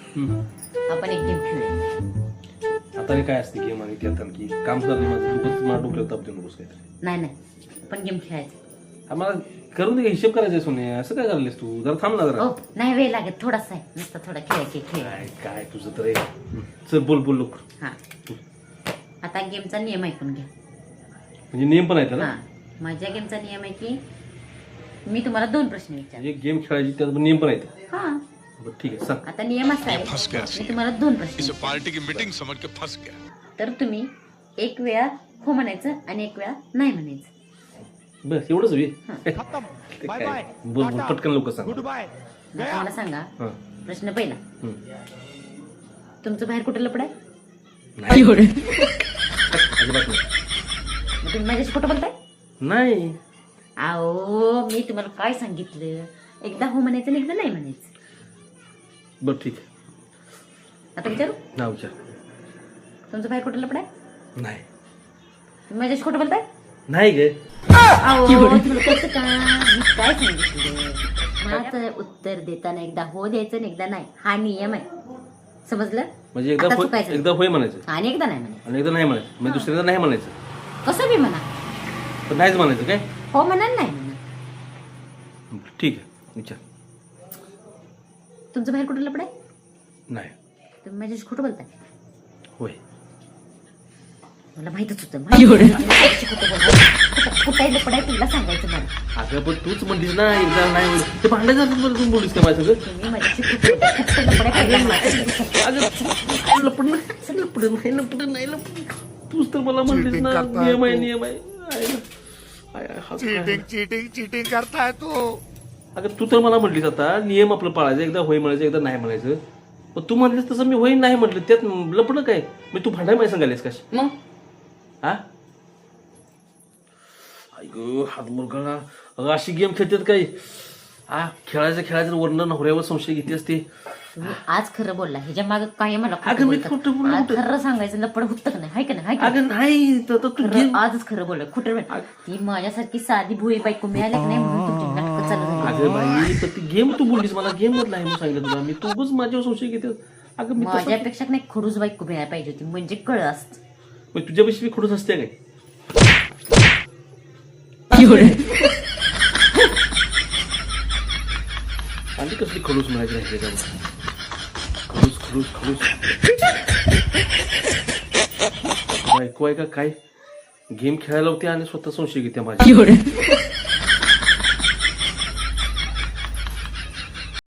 आपण एक गेम खेळूया. आता हे काय असते गेम आणि त्यात आणखी काम करणे माझं खूपच मला डोक्याला ताप देऊ नकोस काहीतरी. नाही आपण गेम खेळायचं. आम्हाला करून दे, हिशेब करायचा सोने. असं काय करलेस तू? जरा थांब ना जरा. ओ नाही वेळ लागत, थोडासा आहे नुसतं, थोडा खेळ. काय काय तुझं तर आहे. चल बोल लोक. हा आता गेमचा नियम ऐकून घ्या. म्हणजे नियम पण आहेत ना? हा माझ्या गेमचा नियम आहे की मी तुम्हाला 2 प्रश्न विचार. म्हणजे गेम खेळायची त्यात नियम पण आहेत. हा बरं ठीक आहे सांग. आता नियम असा आहे मी तुम्हाला 2 प्रश्न इसे पार्टी की मीटिंग समझ के फंस गया. तर तुम्ही एक वेळा हो म्हणायचं आणि एक वेळा नाही म्हणायचं. बस एवढंच होईल. खत्म. ते बाय काय? बाय. बोल पटकन लोक सांग. Good bye. आता मला सांगा हा. प्रश्न पहिला, हम्म. तुमचं बाहेर कुठं लपड आहे? नाही. अजिबात नाही. मग तुम्ही माझ्याशी खोटं बोलताय? नाही. अहो मी तुम्हाला काय सांगितलं, एकदा हो म्हणायचं आणि एकदा नाही म्हणायचं. बरं ठीक आहे. आता विचारू, ना विचार. तुमचं बाहेर कुठं लपड आहे? नाही. तुम्ही माझ्याशी खोटं बोलताय? नाही गे. अहो तुम्हाला कसं का मी काय सांगितलं, माझं उत्तर देताना एकदा हो द्यायचं आणि एकदा नाही, हा नियम आहे. समजलं? म्हणजे आता चुकायचं नाही. एकदा होय म्हणायचं आणि एकदा नाही म्हणायचं. आणि एकदा नाही म्हणायचं. म्हणजे दुसऱ्यादा नाही म्हणायचं. कसं बी म्हणा, पण नाहीच म्हणायचं काय? हो म्हणा नाही म्हणा. ठीक आहे विचार. तुमचं बाहेर कुठं लपड आहे? नाही. तुम्ही माझ्याशी खोटं बोलताय? होय. मला माहितच होतं माझ्याशी खोटं बोलताय. कुठे लपड आहे तुला सांगायचं मला. अगं पण तूच म्हणलीस ना एकदा नाही म्हणलं. ते भांडायचं बरं तू बोलीस का माझ्या सगळं? तुम्ही माझ्याशी खोटं बोलताय. कुठं लपड आहे पहिला मला सांगा. अगं लपड नाही. तूच तर मला म्हणलीस ना नियम आहे. चीटिंग करता है तू. अगं तू तर मला म्हटलीस आता नियम आपलं पाळायचं, एकदा होय म्हणायचं एकदा नाही म्हणायचं. पण तू म्हणलीस तसं मी होय नाही म्हटलं, त्यात लपडं काय? मी तू भांडाय माहिती सांगायलीस कशी? मग हा अगं हात मुरगळा. अगं अशी गेम खेळतात काय? हा खेळायचं वर्ण नवऱ्यावर संशय घेते असते. तुम्ही आज खरं बोलला, ह्याच्या मागे काय मला खोटं अगं मी बोलतात. खोटं बोललो आज होतं. खरं सांगायचं लपड होतं का नाही, हाय का नाही, हाय का नाही? अगं नाही तर तू खरं गेम. आजच खरं बोल, खोटं बोल. ती माझ्यासारखी साधी भुई बायको मिळाली की नाही म्हणून तुमची नाटकं चालू झाली. अगं बाई पण ती गेम तू बोललीस मला गेम मधला आहे म्हणून सांगितलं तुला मी. तू उगाच माझ्यावर संशय घेते. अगं मी तसं माझ्यापेक्षा नाही खडूस बायको मिळायला पाहिजे होती, म्हणजे कळ असत. मग तुझ्यापेक्षा मी खडूस असते काय? आणि कसली खडूस म्हणायची राहिली त्याच्यावर. खडूस बायको आहे का काय? गेम खेळायला होती आणि स्वतः संशय घेते माझी.